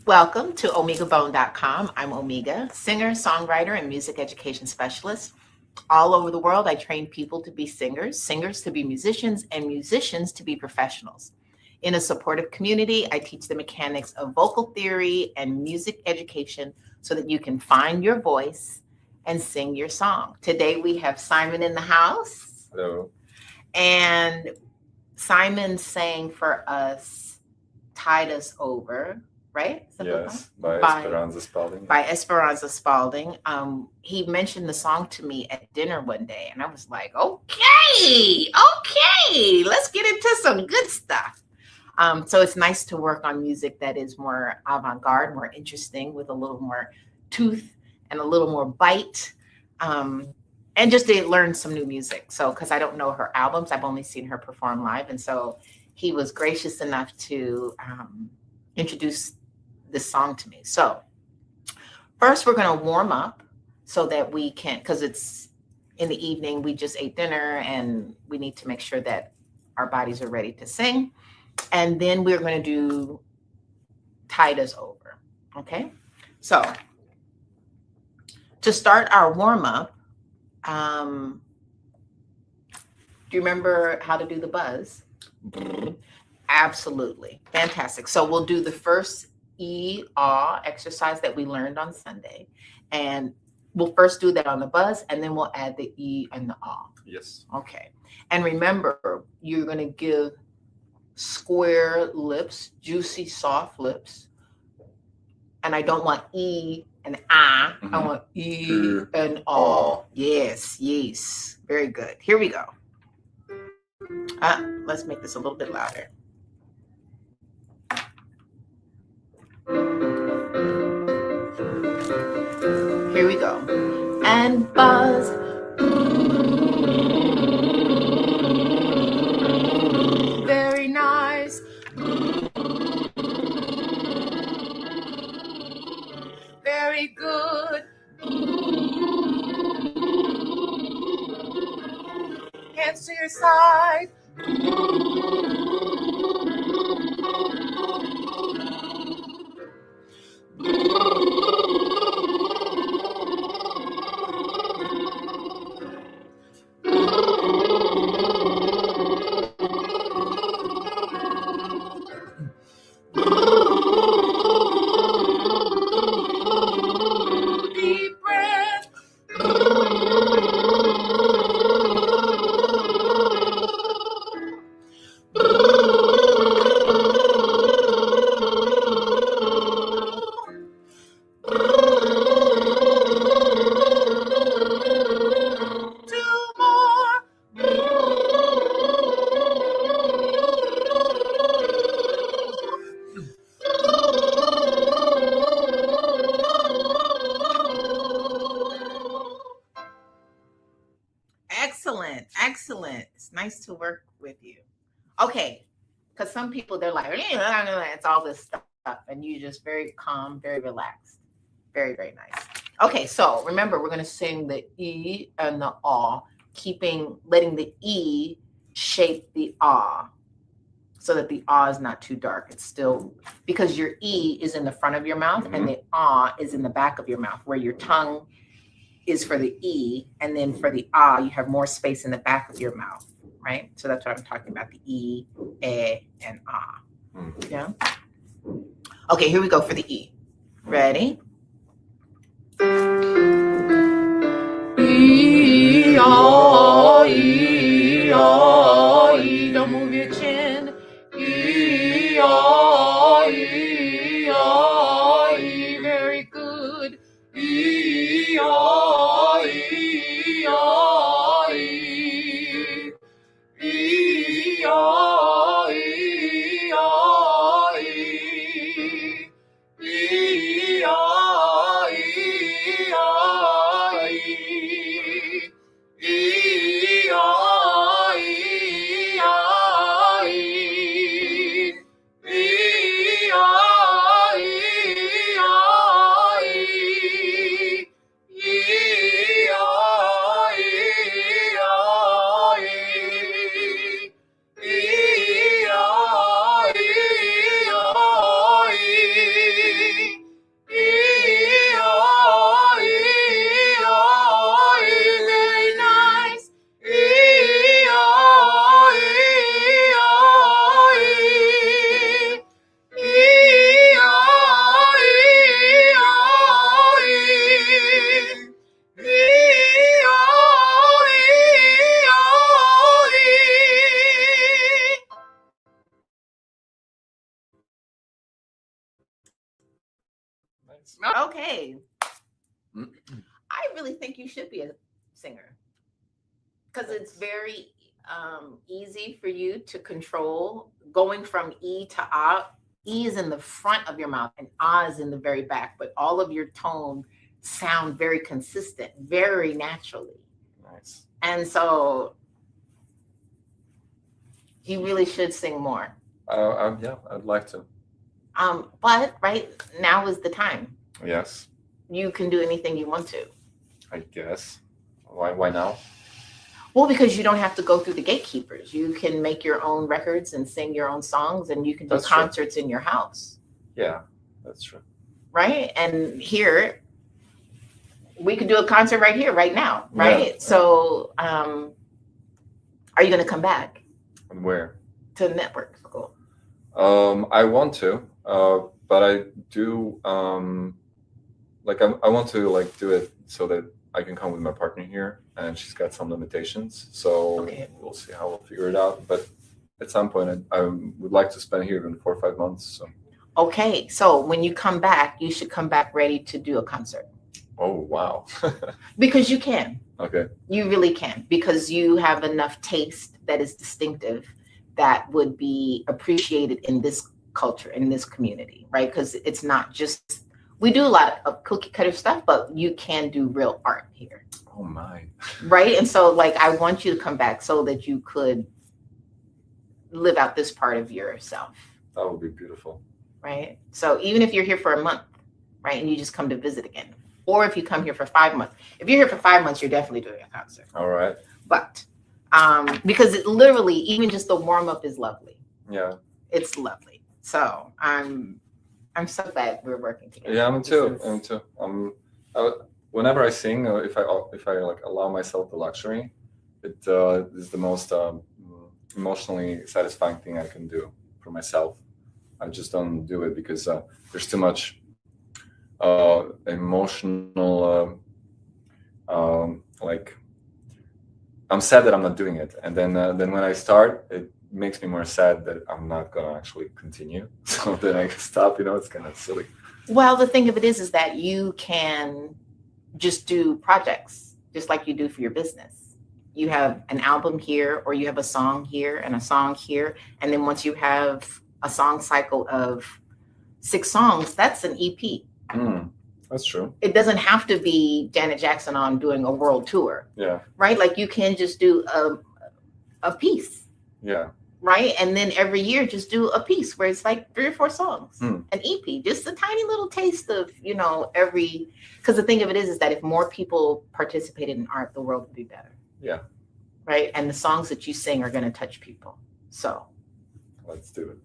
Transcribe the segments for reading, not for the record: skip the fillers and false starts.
Welcome to OmegaBone.com. I'm Omega, singer, songwriter, and music education specialist. All over the world, I train people to be singers, singers to be musicians, and musicians to be professionals. In a supportive community, I teach the mechanics of vocal theory and music education so that you can find your voice and sing your song. Today, we have Simon in the house. Hello. And Simon sang for us, Tied Us Over, right? Yes, by Esperanza Spalding. By Esperanza Spalding. He mentioned the song to me at dinner one day, and I was like, okay, let's get into some good stuff. So it's nice to work on music that is more avant-garde, more interesting, with a little more tooth and a little more bite. And just to learn some new music. So, because I don't know her albums, I've only seen her perform live. And so he was gracious enough to introduce this song to me. So first we're going to warm up so that we can, because it's in the evening, we just ate dinner and we need to make sure that our bodies are ready to sing. And then we're going to do Tied Us Over. Okay. So to start our warm up, do you remember how to do the buzz? Absolutely. Fantastic. So we'll do the first E-aw exercise that we learned on Sunday. And we'll first do that on the buzz, and then we'll add the E and the aw. Yes. Okay. And remember, you're going to give square lips, juicy, soft lips. And I don't want E and ah. I want E and aw. Yes. Very good. Here we go. Let's make this a little bit louder. Here we go. And buzz. Very nice. Very good. Hands to your side. Deep breath. Excellent. It's nice to work with you. Okay, because some people, they're like, it's all this stuff, and you're just very calm, very relaxed. Very, very nice. Okay, so remember, we're going to sing the E and the aw, letting the E shape the ah, so that the ah is not too dark. It's still, because your E is in the front of your mouth, and the ah is in the back of your mouth, where your tongue is for the E, and then for the ah, you have more space in the back of your mouth, right? So that's what I'm talking about, the E, and ah. Yeah? Okay, here we go for the E. Ready? E, ah, E, ah, E. Don't move your chin. E, ah, E, ah, E. Very good. E, ah, E, ah, E. E, ah, E, ah, E. E, ah, E, ah, E. E, ah, E, ah, E. Nice. Okay. I really think you should be a singer because it's very easy for you to control going from E to ah. E is in the front of your mouth and ah is in the very back, but all of your tone sound very consistent, very naturally. Nice. And so you really should sing more. Yeah, I'd like to. But right now is the time. Yes. You can do anything you want to. I guess. Why now? Well, because you don't have to go through the gatekeepers. You can make your own records and sing your own songs, and you can do concerts in your house. Yeah, that's true. Right? And here, we could do a concert right here, right now, right? Yeah. So, are you going to come back? And where? To the network school. I want to, but I do, I want to like do it so that I can come with my partner here, and she's got some limitations. So we'll see how we'll figure it out. But at some point, I would like to spend here even 4 or 5 months. So. Okay, so when you come back, you should come back ready to do a concert. Oh, wow. Because you can. Okay. You really can, because you have enough taste that is distinctive that would be appreciated in this culture, in this community, right? Because it's not just, we do a lot of cookie cutter stuff, but you can do real art here. Oh my. Right? And so like, I want you to come back so that you could live out this part of yourself. That would be beautiful. Right? So even if you're here for a month, right, and you just come to visit again, or if you come here for 5 months, if you're here for 5 months, you're definitely doing a concert. All right. But because it literally, even just the warm up is lovely. Yeah. It's lovely. So I'm so glad we're working together. Yeah, me too. Me too. Whenever I sing, if I like allow myself the luxury, it is the most emotionally satisfying thing I can do for myself. I just don't do it because there's too much emotional like I'm sad that I'm not doing it, and then when I start, it makes me more sad that I'm not gonna actually continue. So then I stop. It's kind of silly. Well, the thing of it is that you can just do projects just like you do for your business. You have an album here, or you have a song here and a song here, and then once you have a song cycle of 6 songs, that's an EP. That's true. It doesn't have to be Janet Jackson on doing a world tour. Yeah. Right? Like you can just do a piece. Yeah. Right? And then every year just do a piece where it's like 3 or 4 songs, an EP, just a tiny little taste of, every, because the thing of it is that if more people participated in art, the world would be better. Yeah. Right? And the songs that you sing are going to touch people. So let's do it.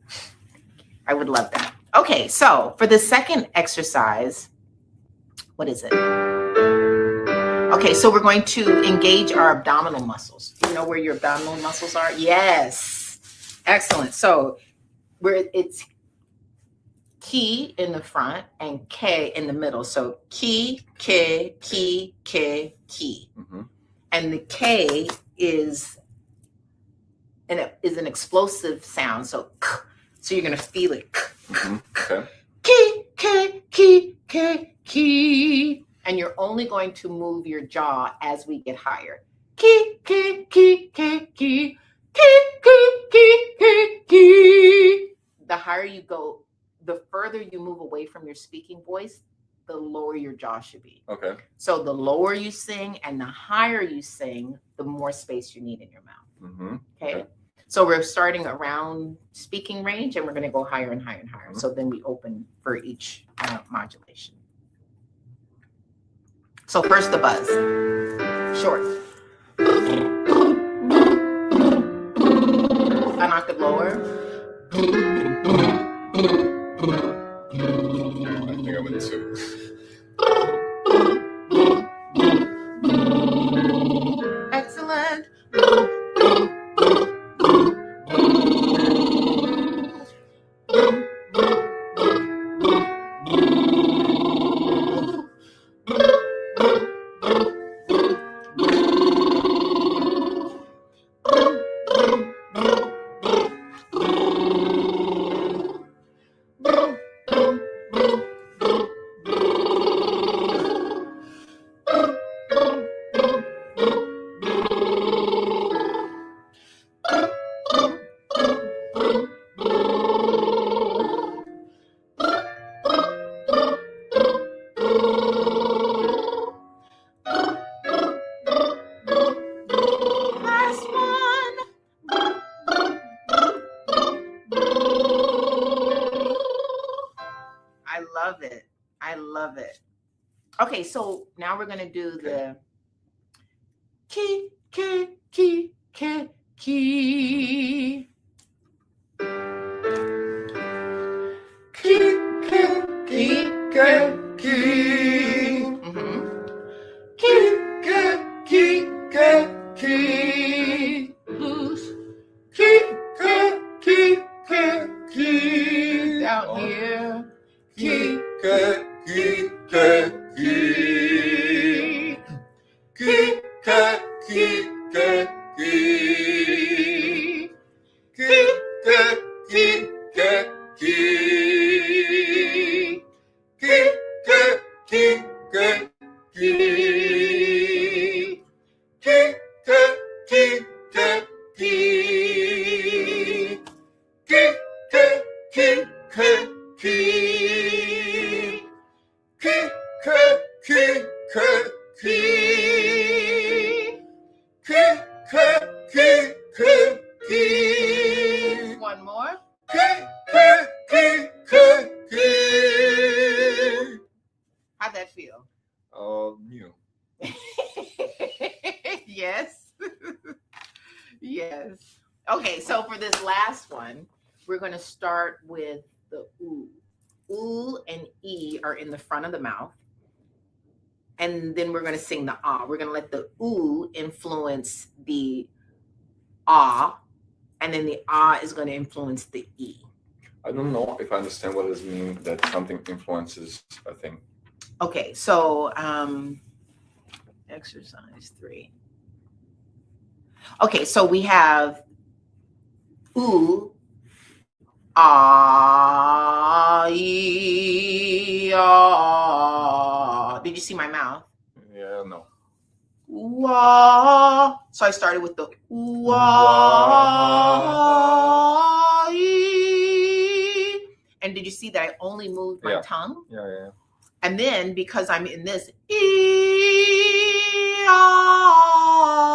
I would love that. Okay. So for the second exercise, what is it? Okay, so we're going to engage our abdominal muscles. Do you know where your abdominal muscles are? Yes. Excellent. So it's ki in the front and k in the middle. So ki, k, ki, k, ki. Mm-hmm. And the k is an explosive sound. So k. So you're going to feel it. Mm-hmm. Okay. Ki, k, ki, k, ki. And you're only going to move your jaw as we get higher. Ki, ki, ki, ki, ki, ki, ki, ki, ki, ki. The higher you go, the further you move away from your speaking voice, the lower your jaw should be. Okay. So the lower you sing and the higher you sing, the more space you need in your mouth. Mm-hmm. Okay. So we're starting around speaking range, and we're going to go higher and higher and higher. Mm-hmm. So then we open for each modulation. So first the buzz, short. An octave lower. I think I went 2. Excellent. love it. I love it. Okay, so now we're gonna do the key, key, key, key, key. Key, key, key, key, key. Key, Key, key, key, key. loose Key, key, key, key, key. down here. Key, key, key, key, key. Key, key, key, key, key. Key, key, key, key, key. Key, key, key, key, key. Key, key, key, key, key. Key, key, key, key, key. Key, key, key, key, key. Key, key, key, key, key. One more. Key, key, key, key, key. How'd that feel? New. Yes. Yes. Okay, so for this last one, we're going to start with the oo. Oo and e are in the front of the mouth. And then we're going to sing the ah. We're going to let the oo influence the ah. And then the ah is going to influence the e. I don't know if I understand what does it mean that something influences a thing. Okay, so exercise 3. Okay, so we have oo, ah, ee, ah. Did you see my mouth? Yeah, no. Wah. So I started with the wah, ee. And did you see that I only moved my tongue? Yeah. And then because I'm in this ee, ah,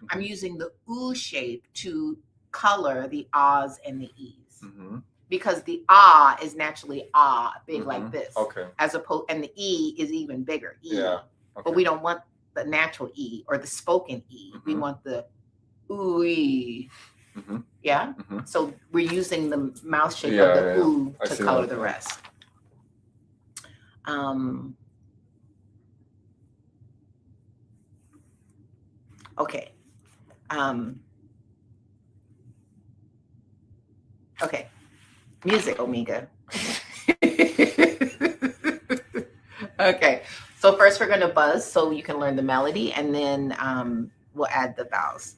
I'm using the oo shape to color the ahs and the e's. Mm-hmm. Because the ah is naturally ah, big like this. Okay. As opposed, and the e is even bigger. E. Yeah. Okay. But we don't want the natural e or the spoken e. We want the ooh. Yeah. So we're using the mouth shape of the oo to color the rest. Okay. Okay. Music, Omega. Okay. So first we're going to buzz so you can learn the melody, and then we'll add the vowels.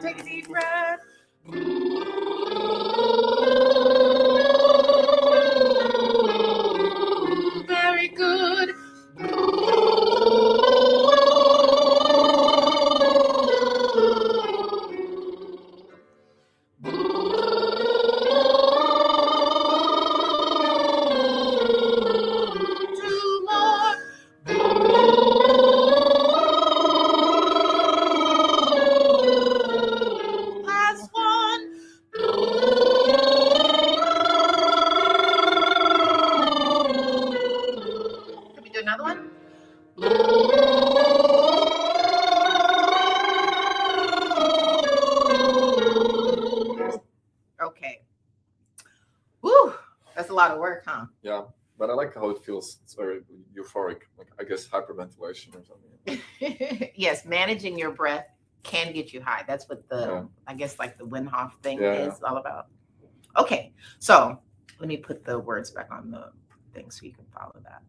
Take a deep breath. Very good. Two more. Last one. Can we do another one? Okay. Woo, that's a lot of work, huh? Yeah, but I like how it feels. It's very euphoric. Like, I guess hyperventilation or something. Yes, managing your breath can get you high. That's what the, I guess, like the Wim thing is all about. Okay, so let me put the words back on the thing so you can follow that.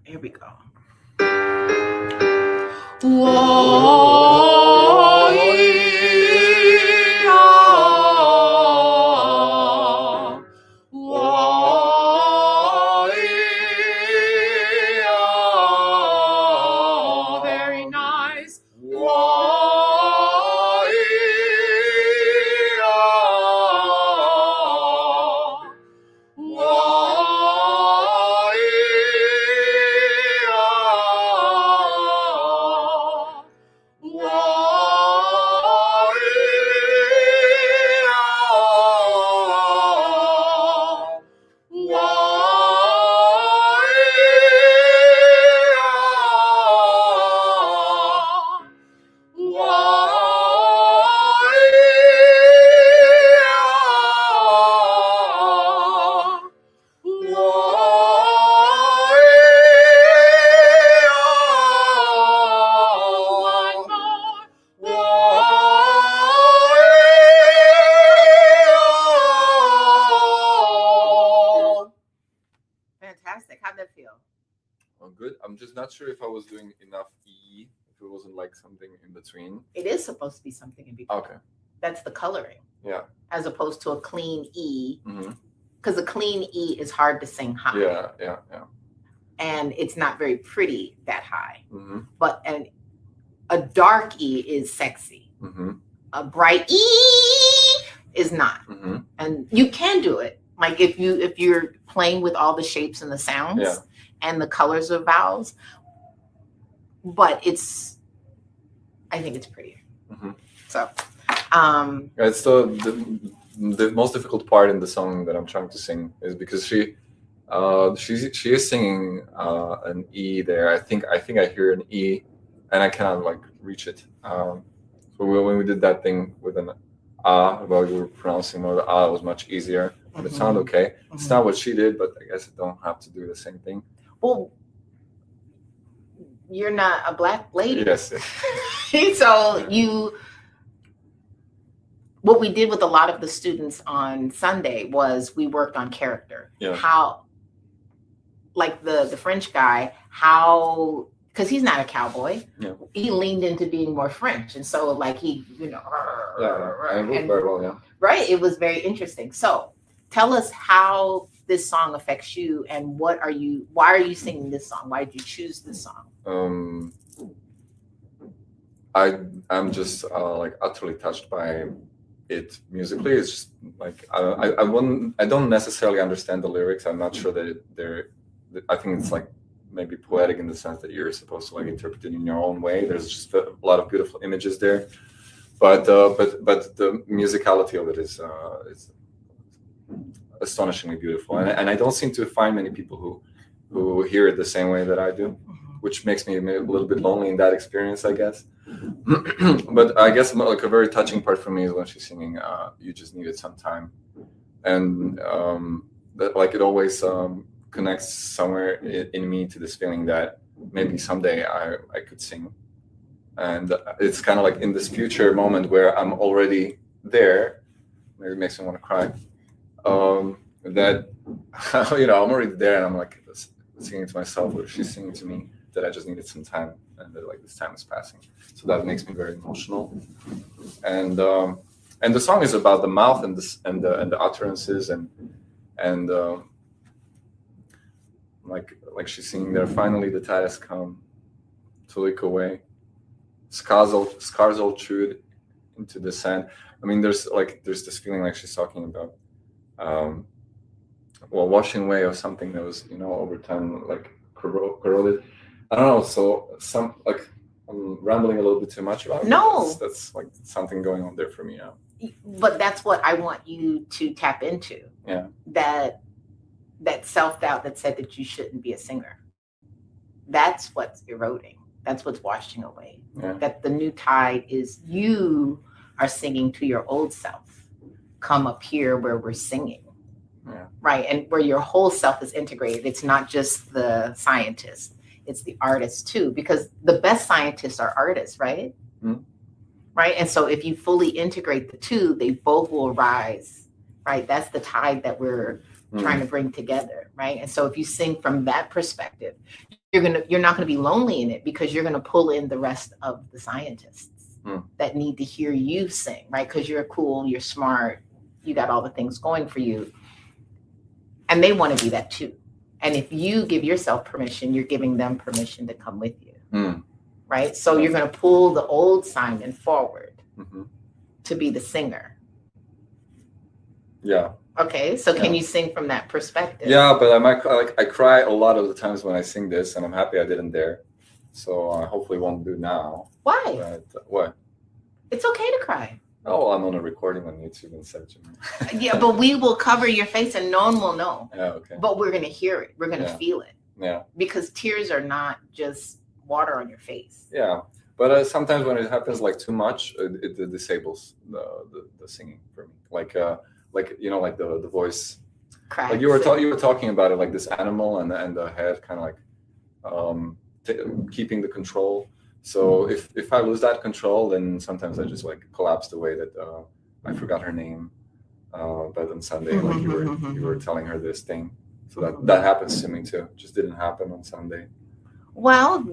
Here we go. Very nice. Fantastic. How'd that feel? Oh, good. I'm just not sure if I was doing enough E, if it wasn't like something in between. It is supposed to be something in between. Okay. That's the coloring. Yeah. As opposed to a clean E. Mm-hmm. Because a clean E is hard to sing high. Yeah. And it's not very pretty that high. Mm-hmm. But a dark E is sexy. Mm-hmm. A bright E is not. Mm-hmm. And you can do it. Like if you're playing with all the shapes and the sounds and the colors of vowels. But I think it's prettier. Mm-hmm. So it's the most difficult part in the song that I'm trying to sing is because she is singing an E there. I think I hear an E and I cannot like reach it. So when we did that thing with an well, you were pronouncing more, it was much easier. But it sounded okay. It's not what she did, but I guess I don't have to do the same thing. Well, you're not a black lady. Yes. So what we did with a lot of the students on Sunday was we worked on character. Yeah. How, like the French guy, because he's not a cowboy. Yeah. He leaned into being more French. And so like he, and it worked very well, yeah. Right. It was very interesting. So tell us how this song affects you and why are you singing this song? Why did you choose this song? I'm just like utterly touched by it musically. It's just like I don't necessarily understand the lyrics. I'm not sure that I think it's like maybe poetic in the sense that you're supposed to like interpret it in your own way. There's just a lot of beautiful images there, but the musicality of it is astonishingly beautiful, and I don't seem to find many people who hear it the same way that I do, which makes me a little bit lonely in that experience, I guess. But I guess like a very touching part for me is when she's singing "You Just Needed Some Time," and that like it always connects somewhere in me to this feeling that maybe someday I could sing, and it's kind of like in this future moment where I'm already there. Maybe it makes me want to cry. That I'm already there, and I'm like singing to myself, or she's singing to me that I just needed some time, and that like this time is passing. So that makes me very emotional. And the song is about the mouth and the utterances and like she's singing there. Finally, the tide has come to lick away scars all chewed into the sand. I mean, there's this feeling like she's talking about washing away of something that was over time like corroded. I don't know. So I'm rambling a little bit too much about it. No, that's like something going on there for me now. But that's what I want you to tap into. Yeah. That self-doubt that said that you shouldn't be a singer. That's what's eroding. That's what's washing away. Yeah. That the new tide is you are singing to your old self. Come up here where we're singing. Yeah. Right. And where your whole self is integrated. It's not just the scientist, it's the artist too, because the best scientists are artists, right? Mm-hmm. Right. And so if you fully integrate the two, they both will rise. Right. That's the tide that we're trying to bring together, right? And so if you sing from that perspective, you're not gonna be lonely in it because you're gonna pull in the rest of the scientists that need to hear you sing, right? Because you're cool, you're smart, you got all the things going for you, and they want to be that too. And if you give yourself permission, you're giving them permission to come with you, right? So you're going to pull the old Simon forward to be the singer. Yeah. Okay, so can you sing from that perspective? Yeah, but I cry a lot of the times when I sing this, and I'm happy I didn't dare. So I hopefully won't do now. Why? But, what? It's okay to cry. Oh, I'm on a recording on YouTube and send it to me. Yeah, but we will cover your face and no one will know. Yeah, okay. But we're going to hear it. We're going to feel it. Yeah. Because tears are not just water on your face. Yeah. But sometimes when it happens like too much, it disables the singing for me. Like you know, like the voice. Cracks. Like you were talking about it, like this animal and the head kind of like keeping the control. So if I lose that control, then sometimes I just like collapse the way that I forgot her name. But on Sunday, like you were telling her this thing. So that happens to me too. Just didn't happen on Sunday. Well,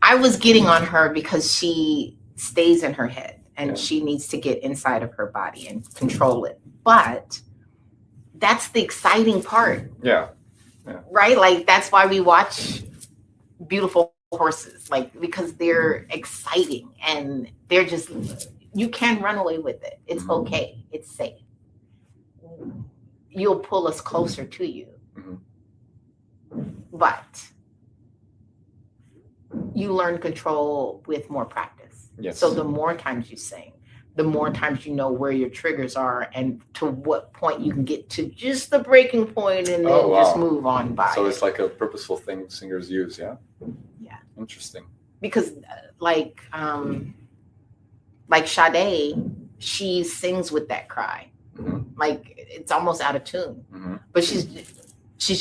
I was getting on her because she stays in her head and she needs to get inside of her body and control it. But that's the exciting part. Yeah. Right? Like that's why we watch beautiful horses, like because they're exciting and they're just, you can run away with it. It's okay. It's safe. You'll pull us closer to you. But you learn control with more practice. Yes. So the more times you sing, the more times you know where your triggers are and to what point you can get to just the breaking point and then just move on by. So it's like a purposeful thing singers use, yeah? Yeah. Interesting. Because like Sade, she sings with that cry. Like it's almost out of tune. But she's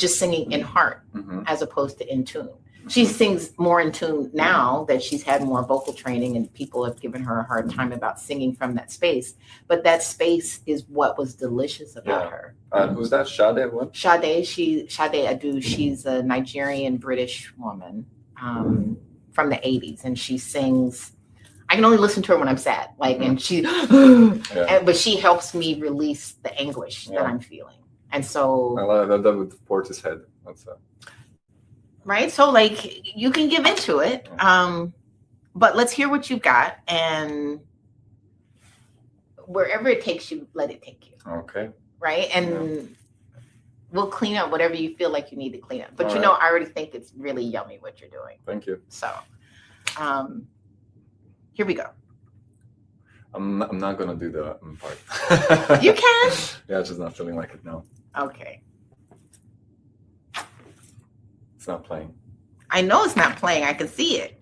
just singing in heart as opposed to in tune. She sings more in tune now that she's had more vocal training and people have given her a hard time about singing from that space. But that space is what was delicious about her. Who's that? Sade what? Sade Adu. She's a Nigerian British woman from the 80s. And she sings, I can only listen to her when I'm sad. Like, and she, but she helps me release the anguish that I'm feeling. And so. I love that with Porter's head. That's right. So like you can give into it. But let's hear what you've got and wherever it takes you, let it take you. Okay. Right. And we'll clean up whatever you feel like you need to clean up. But all you know, I already think it's really yummy what you're doing. Thank you. So here we go. I'm not gonna do the part. You can. Yeah, just not feeling like it now. Okay. It's not playing. I know it's not playing. I can see it.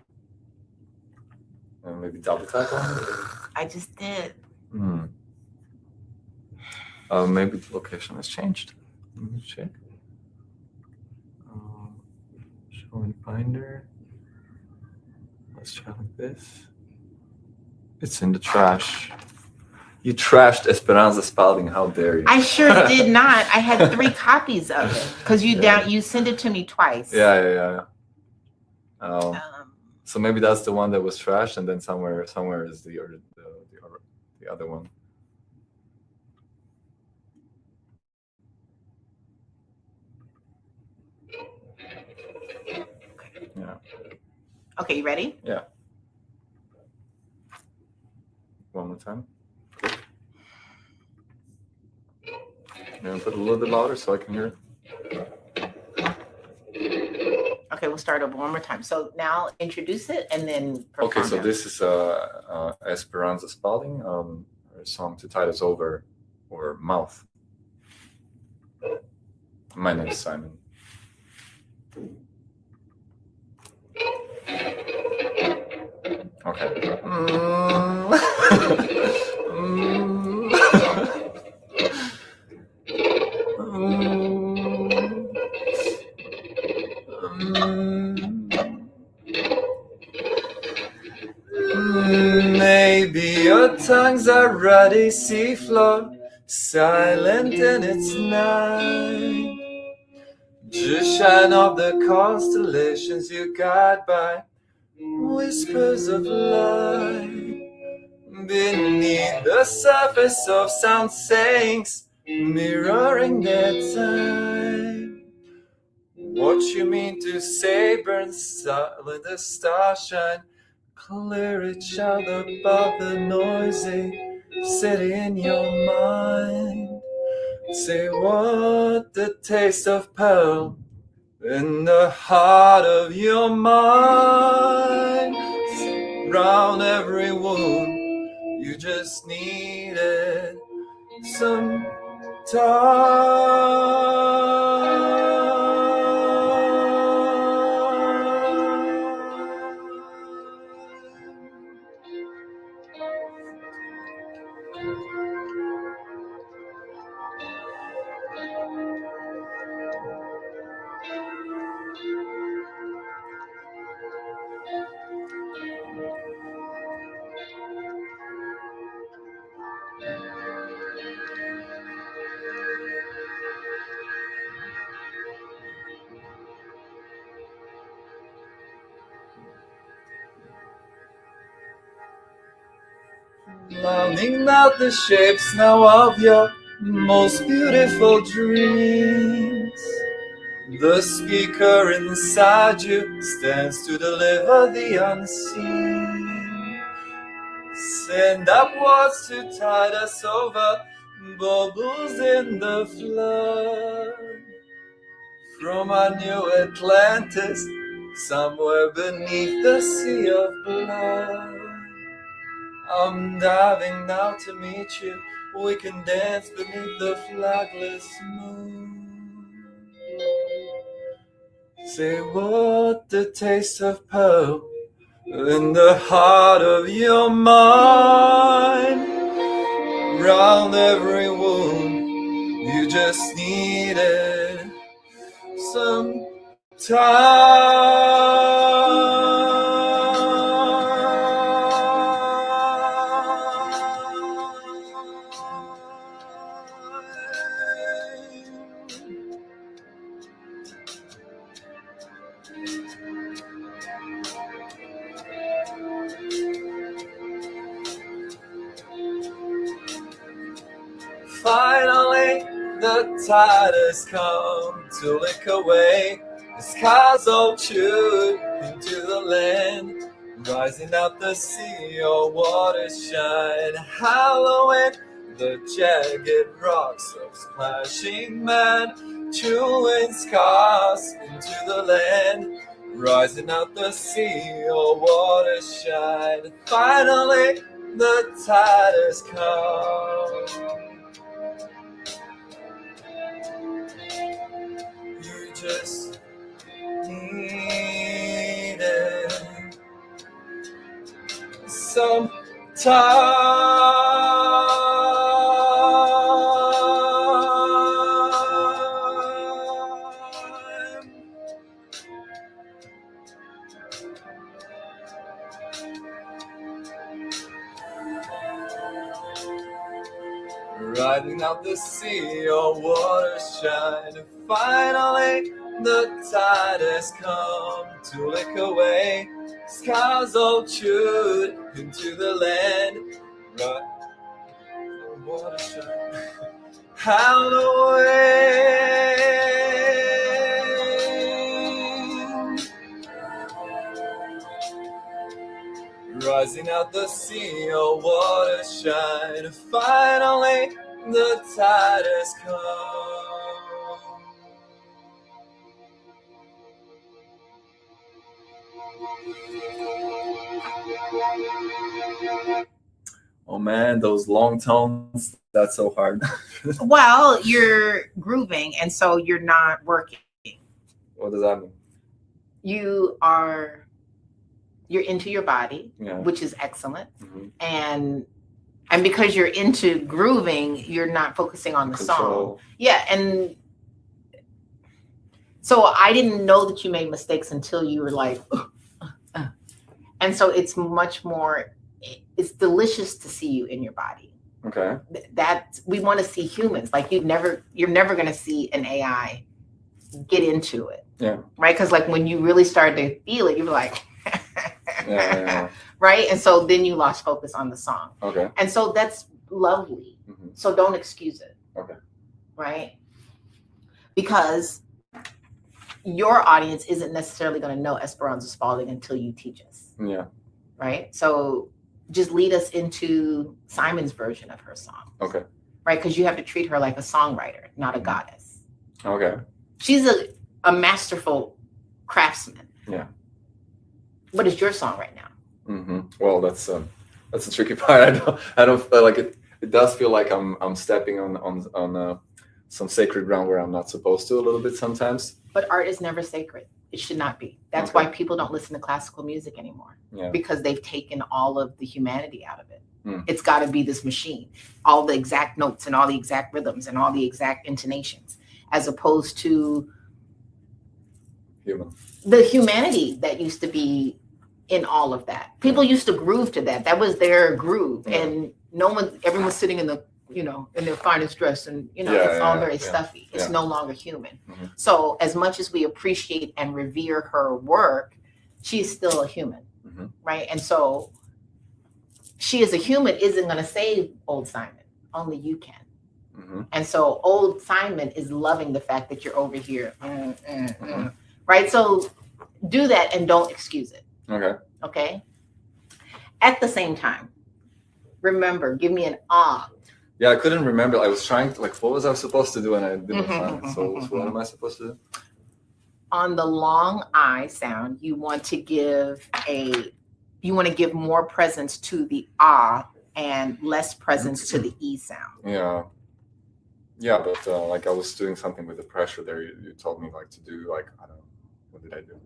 Maybe double tap on it. I just did. Maybe the location has changed. Let me check. Show in Finder. Let's try like this. It's in the trash. You trashed Esperanza Spalding. How dare you? I sure did not. I had 3 copies of it because you sent it to me twice. Yeah. So maybe that's the one that was trashed, and then somewhere is the other one. Yeah. Okay, you ready? Yeah. One more time. And put it a little bit louder so I can hear it. Okay, we'll start over one more time. So now introduce it and then perform. Okay, so this is Esperanza Spalding, her song To Tide Us Over, or Mouth. My name is Simon. Okay. Maybe your tongue's a ruddy seafloor, silent in its night. Just shine of the constellations you guide by whispers of light. Beneath the surface of sound sayings, mirroring their time. What you mean to say burns silent as stars shine. Clear each other above the noisy city in your mind. Say what the taste of pearl in the heart of your mind. Round every wound, you just needed some rounding out the shapes now of your most beautiful dreams. The speaker inside you stands to deliver the unseen. Send upwards to tide us over, bubbles in the flood. From our new Atlantis, somewhere beneath the sea of blood. I'm diving now to meet you. We can dance beneath the flagless moon. Say what the taste of pearl in the heart of your mind. Round every wound, you just needed some Finally, the tide has come to lick away the skies all chewed into the land. Rising out the sea, your waters shine, hallowing the jagged rocks of splashing man, chewing scars into the land. Rising out the sea, your waters shine. Finally, the tide has come. You just needed some time. Riding out the sea, your waters shine. Finally, the tide has come to lick away scars all chewed into the land. But the water shine. Halloween. Rising out the sea, your waters shine. Finally, the tide has come. Oh man, those long tones, that's so hard. Well, you're grooving, and so you're not working. What does that mean? You're into your body, Yeah. which is excellent. Mhm. And because you're into grooving, you're not focusing on the song. Control. Yeah, and so I didn't know that you made mistakes until you were like, and so it's much more. It's delicious to see you in your body. Okay. That we want to see humans. Like you're never going to see an AI get into it. Yeah. Right. Because like when you really started to feel it, you're like, Yeah. right. And so then you lost focus on the song. Okay. And so that's lovely. Mm-hmm. So don't excuse it. Okay. Right. Because your audience isn't necessarily going to know Esperanza Spalding until you teach us. Yeah. Right. So just lead us into Simon's version of her song. Okay. Right. Because you have to treat her like a songwriter, not a goddess. Okay. She's a masterful craftsman. Yeah. What is your song right now? Mm-hmm. Well, that's a tricky part. I don't feel like it. It does feel like I'm stepping on some sacred ground where I'm not supposed to a little bit sometimes. But art is never sacred. It should not be. That's Okay. why people don't listen to classical music anymore. Yeah. Because they've taken all of the humanity out of it. Mm. It's got to be this machine, all the exact notes and all the exact rhythms and all the exact intonations, as opposed to the humanity that used to be in all of that. People used to groove to that. That was their groove. Yeah. And everyone's sitting in the, in their finest dress and, it's all very stuffy. It's no longer human. Mm-hmm. So as much as we appreciate and revere her work, she's still a human, mm-hmm. right? And so she as a human isn't going to save old Simon. Only you can. Mm-hmm. And so old Simon is loving the fact that you're over here. Right? So do that and don't excuse it. Okay. Okay? At the same time, remember, give me an ah. Yeah, I couldn't remember. I was trying to, what was I supposed to do and I didn't find it. So what am I supposed to do? On the long I sound, you want to give more presence to the ah and less presence to the E sound. Yeah. Yeah, but I was doing something with the pressure there. You told me to do I don't know. What did I do?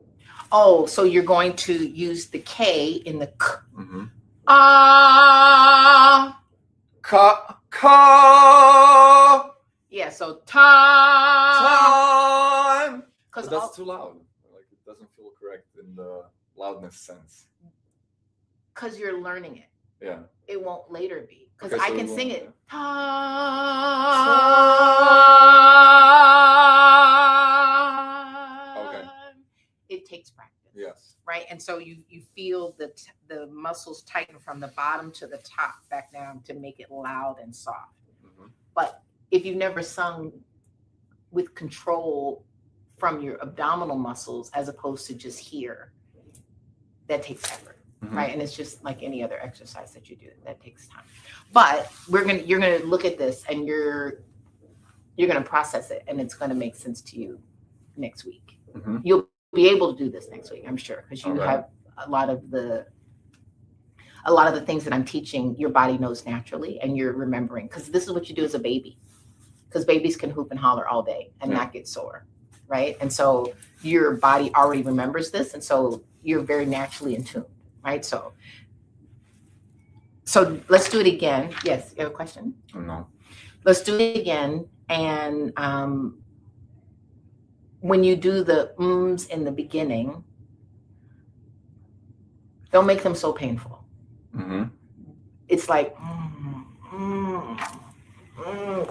Oh, so you're going to use the K in the K. Mm-hmm. Ah. Ka. Yeah, so time. Because that's too loud. It doesn't feel correct in the loudness sense. Because you're learning it. Yeah. It won't later be. Because Okay, I so can sing it. Okay. It takes practice. Yes. Right. And so you feel the muscles tighten from the bottom to the top back down to make it loud and soft. Mm-hmm. But if you've never sung with control from your abdominal muscles as opposed to just here, that takes effort. Mm-hmm. Right. And it's just like any other exercise that you do, that takes time. But you're gonna look at this and you're gonna process it and it's gonna make sense to you next week. Mm-hmm. You'll be able to do this next week, I'm sure, because you have a lot of the things that I'm teaching, your body knows naturally and you're remembering, because this is what you do as a baby. Because babies can hoop and holler all day and not get sore. Right. And so your body already remembers this. And so you're very naturally in tune. Right. So let's do it again. Yes. You have a question? No. Let's do it again. And when you do the ums in the beginning, don't make them so painful. Mm-hmm. It's like,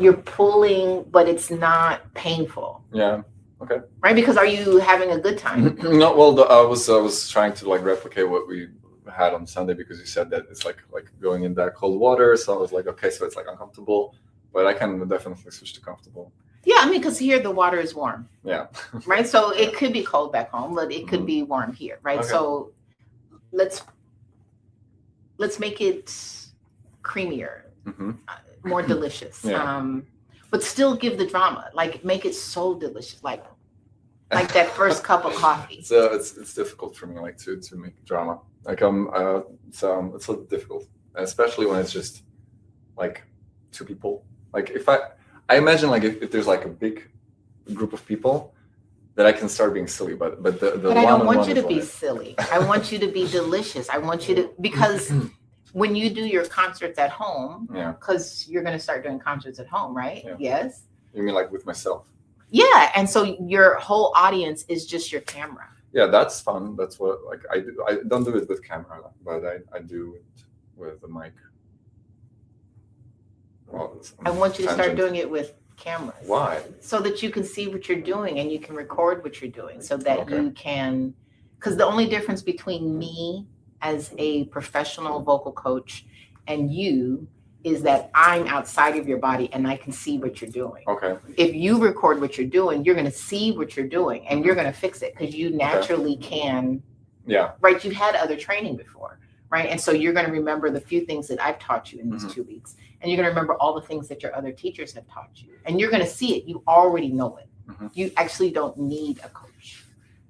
you're pulling, but it's not painful. Yeah. Okay. Right? Because are you having a good time? No. Well, I was trying to replicate what we had on Sunday, because you said that it's like going in that cold water. So I was like, okay, so it's uncomfortable, but I can definitely switch to comfortable. Yeah, I mean, because here the water is warm. Yeah. Right. So it could be cold back home, but it could be warm here. Right. Okay. So let's make it creamier, more delicious. Yeah. But still give the drama. Make it so delicious. Like that first cup of coffee. So it's difficult for me to make drama. It's a little difficult, especially when it's just two people. If I imagine if there's a big group of people, that I can start being silly, but But I don't want you to be silly. I want you to be delicious. I want you to, because when you do your concerts at home, because you're going to start doing concerts at home, right? Yeah. Yes. You mean with myself? Yeah, and so your whole audience is just your camera. Yeah, that's fun. That's what I do. I don't do it with camera, but I do it with the mic. I want you to start tangent. doing it with cameras. Why? So that you can see what you're doing and you can record what you're doing so that Okay. you can, because the only difference between me as a professional vocal coach and you is that I'm outside of your body and I can see what you're doing. Okay. If you record what you're doing, you're going to see what you're doing and you're going to fix it because you naturally can. Yeah. Right. You've had other training before. Right. And so you're going to remember the few things that I've taught you in these 2 weeks. And you're going to remember all the things that your other teachers have taught you. And you're going to see it. You already know it. You actually don't need a coach.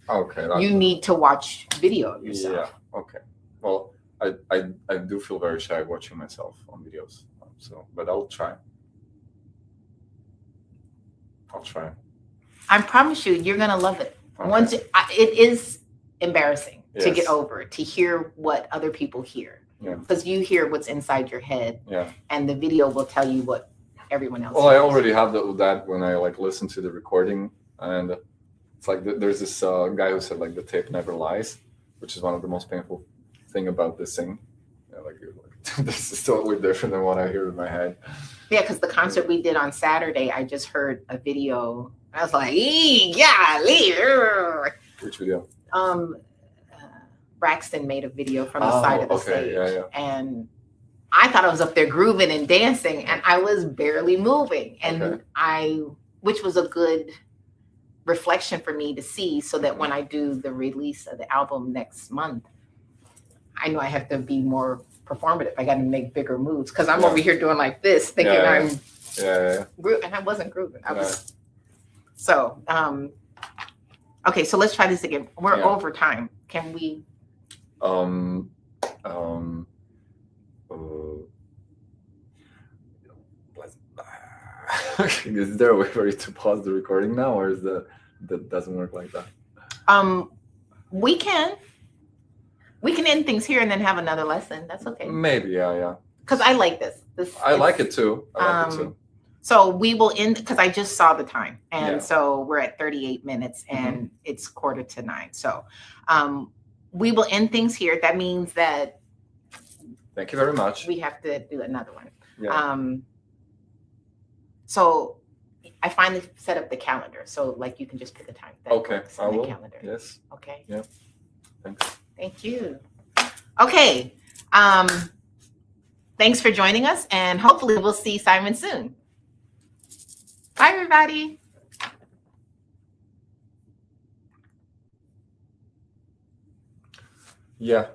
Okay. You need to watch video of yourself. Yeah. Okay. Well, I do feel very shy watching myself on videos. So, but I'll try. I promise you, you're going to love it. Okay. Once it is embarrassing to Yes. get over, to hear what other people hear. Yeah. Because you hear what's inside your head. Yeah. And the video will tell you what everyone else Well, I hears. already have that when I like listen to the recording, and it's like there's this guy who said like the tape never lies, which is one of the most painful thing about this thing. Yeah, like this is totally different than what I hear in my head. Yeah, because the concert we did on Saturday, I just heard a video. I was like, yeah, Which video? Braxton made a video from the side of the stage. Yeah. And I thought I was up there grooving and dancing, and I was barely moving. And which was a good reflection for me to see, so that when I do the release of the album next month, I know I have to be more performative. I got to make bigger moves because I'm over here doing like this, thinking I'm and I wasn't grooving. I was. So, okay, so let's try this again. We're over time. Can we? Is there a way for you to pause the recording now, or is that doesn't work like that? We can end things here and then have another lesson. That's okay. Maybe, yeah. Because I like this. I like it too. So we will end, because I just saw the time, and so we're at 38 minutes, and it's 8:45. So we will end things here. That means that. Thank you very much. We have to do another one. Yeah. So I finally set up the calendar. So like you can just pick a time. That works I in will. The calendar. Yes. Okay. Yeah. Thanks. Thank you. Okay. Thanks for joining us, and hopefully we'll see Simon soon. Bye, everybody. Yeah.